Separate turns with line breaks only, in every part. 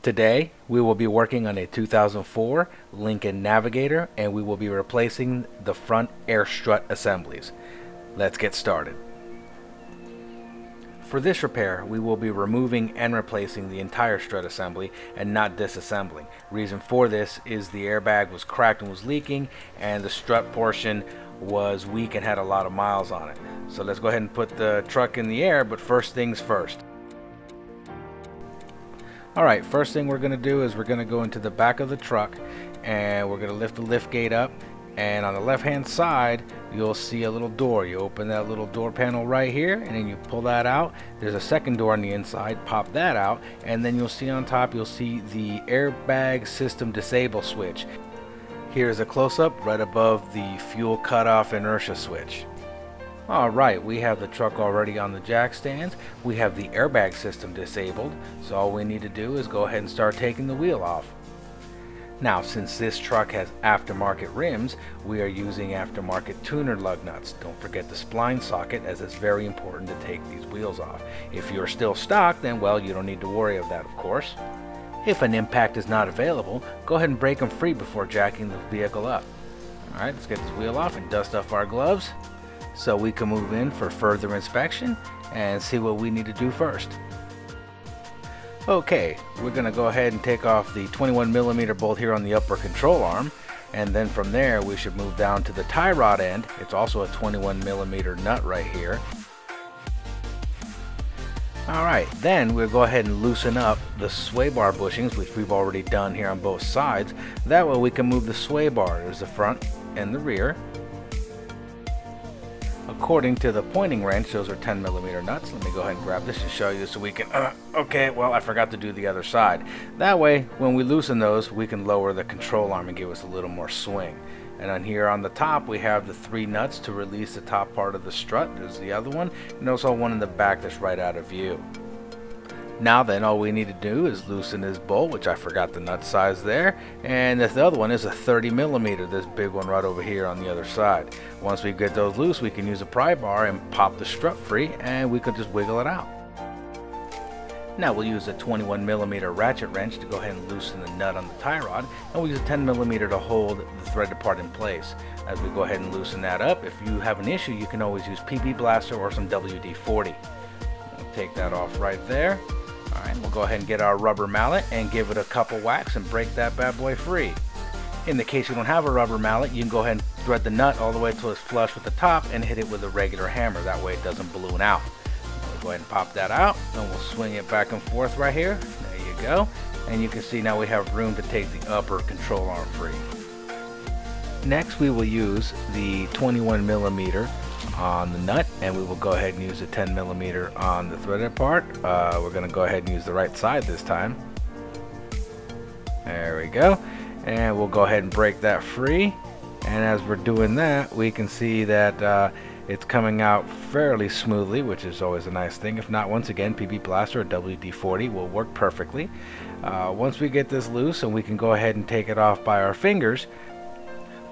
Today we will be working on a 2004 Lincoln Navigator, and we will be replacing the front air strut assemblies. Let's get started. For this repair, we will be removing and replacing the entire strut assembly and not disassembling. Reason for this is the airbag was cracked and was leaking, and the strut portion was weak and had a lot of miles on it. So let's go ahead and put the truck in the air, but first things first. Alright, first thing we're going to do is we're going to go into the back of the truck and we're going to lift the lift gate up, and on the left hand side you'll see a little door. You open that little door panel right here and then you pull that out. There's a second door on the inside, pop that out, and then you'll see on top you'll see the airbag system disable switch. Here's a close-up right above the fuel cutoff inertia switch. Alright, we have the truck already on the jack stands. We have the airbag system disabled, so all we need to do is go ahead and start taking the wheel off. Now, since this truck has aftermarket rims, we are using aftermarket tuner lug nuts. Don't forget the spline socket, as it's very important to take these wheels off. If you're still stock, then well, you don't need to worry of that, of course. If an impact is not available, go ahead and break them free before jacking the vehicle up. Alright, let's get this wheel off and dust off our gloves so we can move in for further inspection and see what we need to do first. Okay, we're going to go ahead and take off the 21mm bolt here on the upper control arm, and then from there we should move down to the tie rod end. It's also a 21mm nut right here. Alright, then we'll go ahead and loosen up the sway bar bushings, which we've already done here on both sides. That way we can move the sway bar. There's the front and the rear. According to the pointing wrench, those are 10mm nuts. Let me go ahead and grab this to show you so we can, okay, well, I forgot to do the other side. That way, when we loosen those, we can lower the control arm and give us a little more swing. And on here on the top, we have the 3 nuts to release the top part of the strut. There's the other one, and also one in the back that's right out of view. Now then, all we need to do is loosen this bolt, which I forgot the nut size there, and the other one is a 30mm, this big one right over here on the other side. Once we get those loose, we can use a pry bar and pop the strut free, and we can just wiggle it out. Now we'll use a 21mm ratchet wrench to go ahead and loosen the nut on the tie rod, and we'll use a 10mm to hold the threaded part in place. As we go ahead and loosen that up, if you have an issue, you can always use PB Blaster or some WD-40. We'll take that off right there. Alright, we'll go ahead and get our rubber mallet and give it a couple whacks and break that bad boy free. In the case you don't have a rubber mallet, you can go ahead and thread the nut all the way till it's flush with the top and hit it with a regular hammer. That way it doesn't balloon out. We'll go ahead and pop that out, and we'll swing it back and forth right here. There you go. And you can see now we have room to take the upper control arm free. Next we will use the 21mm on the nut, and we will go ahead and use a 10mm on the threaded part. We're going to go ahead and use the right side this time. There we go. And we'll go ahead and break that free. And as we're doing that, we can see that it's coming out fairly smoothly, which is always a nice thing. If not, once again, PB Blaster or WD-40 will work perfectly. Once we get this loose and we can go ahead and take it off by our fingers,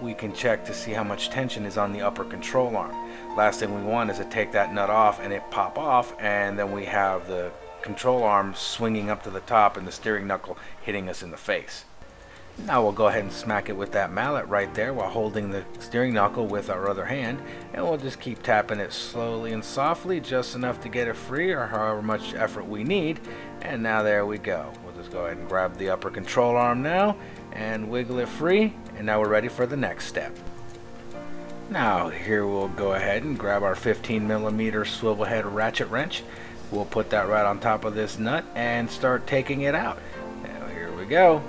we can check to see how much tension is on the upper control arm. Last thing we want is to take that nut off and it pop off, and then we have the control arm swinging up to the top and the steering knuckle hitting us in the face. Now we'll go ahead and smack it with that mallet right there while holding the steering knuckle with our other hand, and we'll just keep tapping it slowly and softly, just enough to get it free, or however much effort we need. And now there we go. We'll just go ahead and grab the upper control arm now and wiggle it free, and now we're ready for the next step. Now here we'll go ahead and grab our 15mm swivel head ratchet wrench. We'll put that right on top of this nut and start taking it out. Now here we go.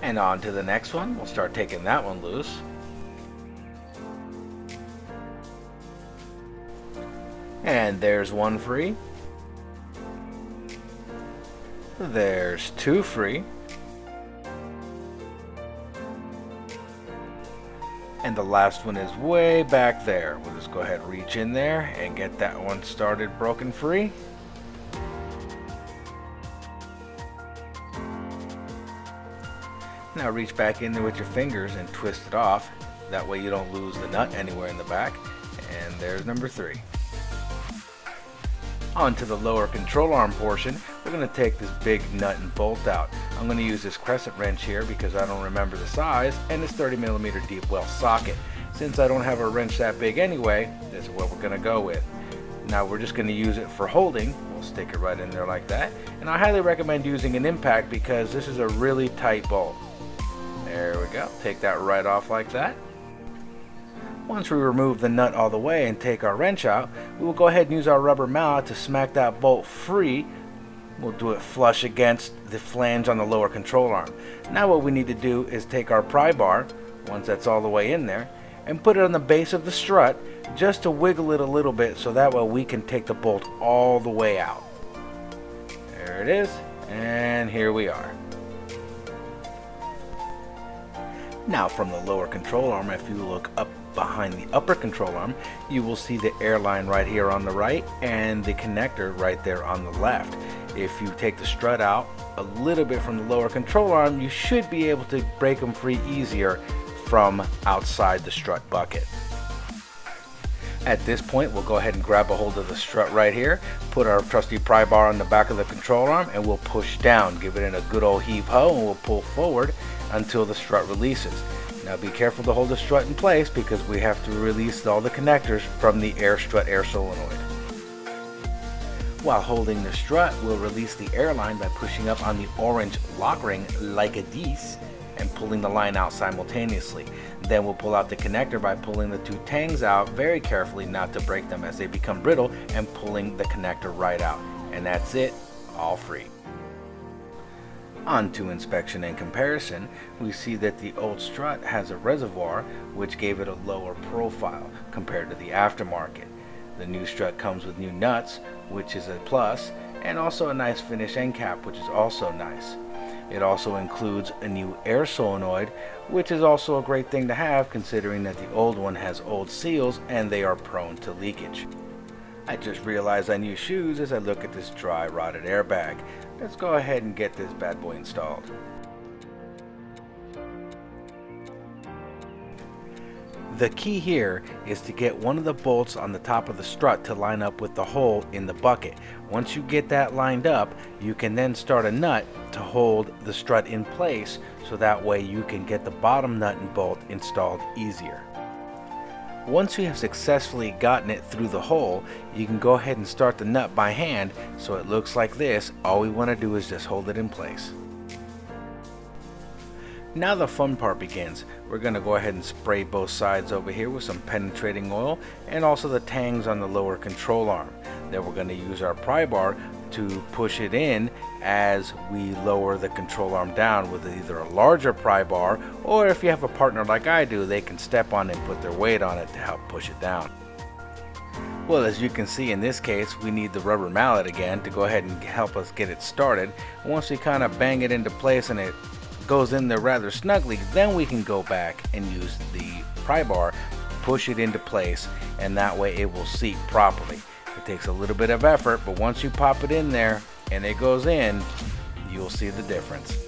And on to the next one. We'll start taking that one loose. And there's one free. There's 2 free. And the last one is way back there. We'll just go ahead and reach in there and get that one started broken free. Now reach back in there with your fingers and twist it off. That way you don't lose the nut anywhere in the back. And there's number 3. Onto the lower control arm portion, we're going to take this big nut and bolt out. I'm going to use this crescent wrench here because I don't remember the size, and this 30mm deep well socket. Since I don't have a wrench that big anyway, this is what we're going to go with. Now we're just going to use it for holding. We'll stick it right in there like that. And I highly recommend using an impact because this is a really tight bolt. There we go. Take that right off like that. Once we remove the nut all the way and take our wrench out, we will go ahead and use our rubber mallet to smack that bolt free. We'll do it flush against the flange on the lower control arm. Now what we need to do is take our pry bar, once that's all the way in there, and put it on the base of the strut just to wiggle it a little bit so that way we can take the bolt all the way out. There it is, and here we are. Now from the lower control arm, if you look up behind the upper control arm, you will see the air line right here on the right and the connector right there on the left. If you take the strut out a little bit from the lower control arm, you should be able to break them free easier from outside the strut bucket. At this point, we'll go ahead and grab a hold of the strut right here, put our trusty pry bar on the back of the control arm, and we'll push down, give it in a good old heave-ho, and we'll pull forward until the strut releases. Now be careful to hold the strut in place because we have to release all the connectors from the air strut air solenoid. While holding the strut, we'll release the air line by pushing up on the orange lock ring like a dis and pulling the line out simultaneously. Then we'll pull out the connector by pulling the two tangs out very carefully not to break them as they become brittle and pulling the connector right out. And that's it, all free. On to inspection and comparison, we see that the old strut has a reservoir which gave it a lower profile compared to the aftermarket. The new strut comes with new nuts, which is a plus, and also a nice finish end cap, which is also nice. It also includes a new air solenoid, which is also a great thing to have considering that the old one has old seals and they are prone to leakage. I just realized I need shoes as I look at this dry rotted airbag. Let's go ahead and get this bad boy installed. The key here is to get one of the bolts on the top of the strut to line up with the hole in the bucket. Once you get that lined up, you can then start a nut to hold the strut in place so that way you can get the bottom nut and bolt installed easier. Once you have successfully gotten it through the hole, you can go ahead and start the nut by hand so it looks like this. All we want to do is just hold it in place. Now the fun part begins. We're going to go ahead and spray both sides over here with some penetrating oil and also the tangs on the lower control arm. Then we're going to use our pry bar to push it in as we lower the control arm down with either a larger pry bar, or if you have a partner like I do, they can step on it and put their weight on it to help push it down. Well, as you can see in this case, we need the rubber mallet again to go ahead and help us get it started. Once we kind of bang it into place and it goes in there rather snugly, then we can go back and use the pry bar, push it into place, and that way it will seat properly. It takes a little bit of effort, but once you pop it in there and it goes in, you'll see the difference.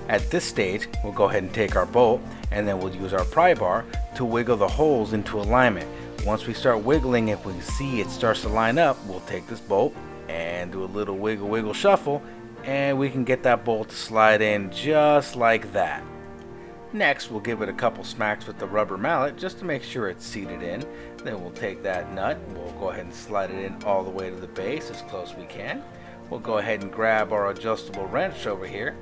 At this stage, we'll go ahead and take our bolt and then we'll use our pry bar to wiggle the holes into alignment. Once we start wiggling, if we see it starts to line up, we'll take this bolt and do a little wiggle shuffle, and we can get that bolt to slide in just like that. Next, we'll give it a couple smacks with the rubber mallet just to make sure it's seated in. Then we'll take that nut, we'll go ahead and slide it in all the way to the base as close as we can. We'll go ahead and grab our adjustable wrench over here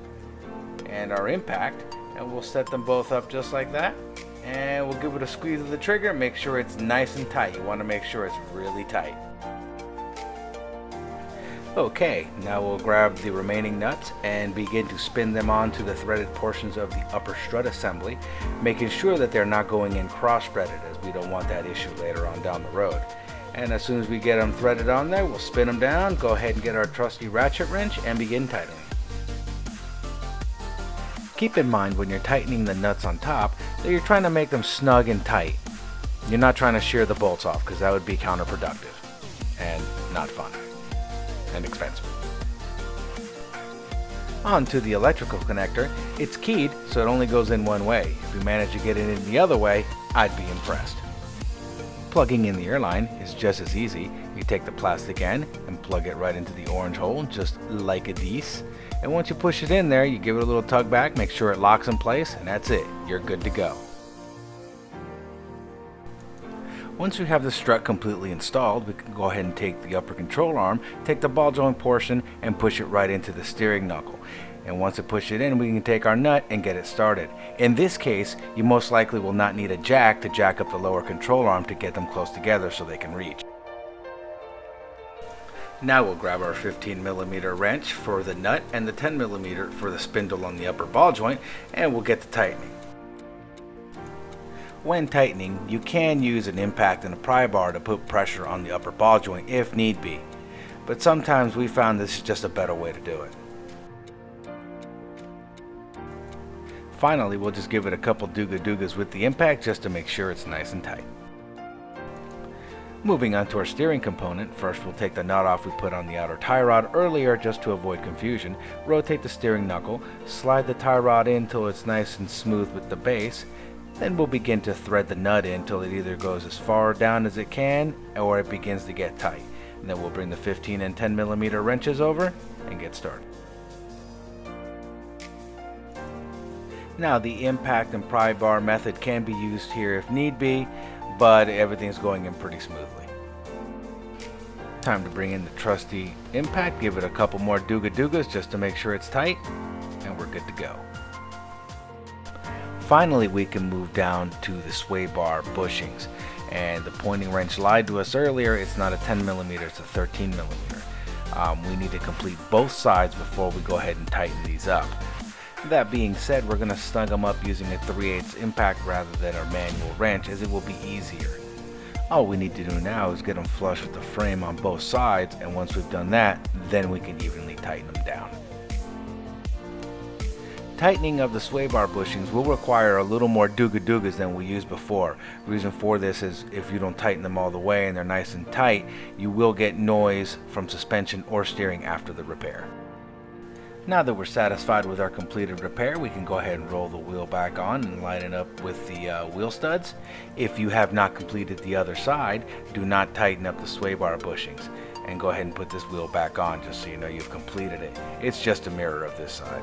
and our impact, and we'll set them both up just like that. And we'll give it a squeeze of the trigger, make sure it's nice and tight. You want to make sure it's really tight. Okay, now we'll grab the remaining nuts and begin to spin them onto the threaded portions of the upper strut assembly, making sure that they're not going in cross-threaded, as we don't want that issue later on down the road. And as soon as we get them threaded on there, we'll spin them down, go ahead and get our trusty ratchet wrench and begin tightening. Keep in mind when you're tightening the nuts on top that you're trying to make them snug and tight. You're not trying to shear the bolts off because that would be counterproductive and not fun and expensive. On to the electrical connector. It's keyed so it only goes in one way. If you manage to get it in the other way, I'd be impressed. Plugging in the airline is just as easy. You take the plastic end and plug it right into the orange hole, just like a this. And once you push it in there, you give it a little tug back, make sure it locks in place, and that's it. You're good to go. Once we have the strut completely installed, we can go ahead and take the upper control arm, take the ball joint portion, and push it right into the steering knuckle. And once it pushes it in, we can take our nut and get it started. In this case, you most likely will not need a jack to jack up the lower control arm to get them close together so they can reach. Now we'll grab our 15mm wrench for the nut and the 10mm for the spindle on the upper ball joint, and we'll get to tightening. When tightening, you can use an impact and a pry bar to put pressure on the upper ball joint if need be, but sometimes we found this is just a better way to do it. Finally, we'll just give it a couple dooga-doogas with the impact just to make sure it's nice and tight. Moving on to our steering component, first we'll take the nut off we put on the outer tie rod earlier just to avoid confusion, rotate the steering knuckle, slide the tie rod in until it's nice and smooth with the base, then we'll begin to thread the nut in until it either goes as far down as it can or it begins to get tight. And then we'll bring the 15 and 10mm wrenches over and get started. Now the impact and pry bar method can be used here if need be, but everything's going in pretty smoothly. Time to bring in the trusty impact, give it a couple more dooga-doogas just to make sure it's tight, and we're good to go. Finally, we can move down to the sway bar bushings, and the pointing wrench lied to us earlier. It's not a 10mm, it's a 13mm. We need to complete both sides before we go ahead and tighten these up. That being said, we're going to snug them up using a 3/8 impact rather than our manual wrench, as it will be easier. All we need to do now is get them flush with the frame on both sides, and once we've done that, then we can evenly tighten them down. Tightening of the sway bar bushings will require a little more dooga-doogas than we used before. The reason for this is if you don't tighten them all the way and they're nice and tight, you will get noise from suspension or steering after the repair. Now that we're satisfied with our completed repair, we can go ahead and roll the wheel back on and line it up with the wheel studs. If you have not completed the other side, do not tighten up the sway bar bushings, and go ahead and put this wheel back on just so you know you've completed it. It's just a mirror of this side.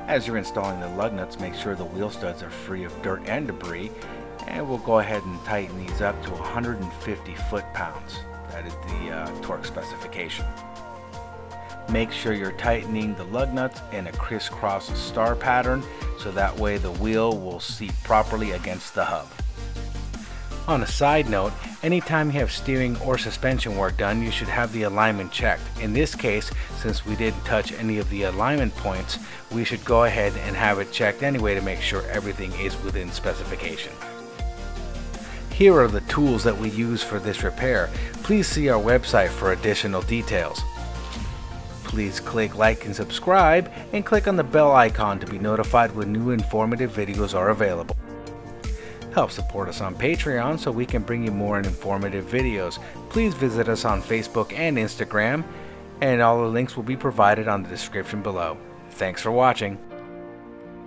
As you're installing the lug nuts, make sure the wheel studs are free of dirt and debris, and we'll go ahead and tighten these up to 150 foot-pounds. That is the torque specification. Make sure you're tightening the lug nuts in a crisscross star pattern so that way the wheel will seat properly against the hub. On a side note, anytime you have steering or suspension work done, you should have the alignment checked. In this case, since we didn't touch any of the alignment points, we should go ahead and have it checked anyway to make sure everything is within specification. Here are the tools that we use for this repair. Please see our website for additional details. Please click like and subscribe, and click on the bell icon to be notified when new informative videos are available. Help support us on Patreon so we can bring you more informative videos. Please visit us on Facebook and Instagram, and all the links will be provided on the description below. Thanks for watching.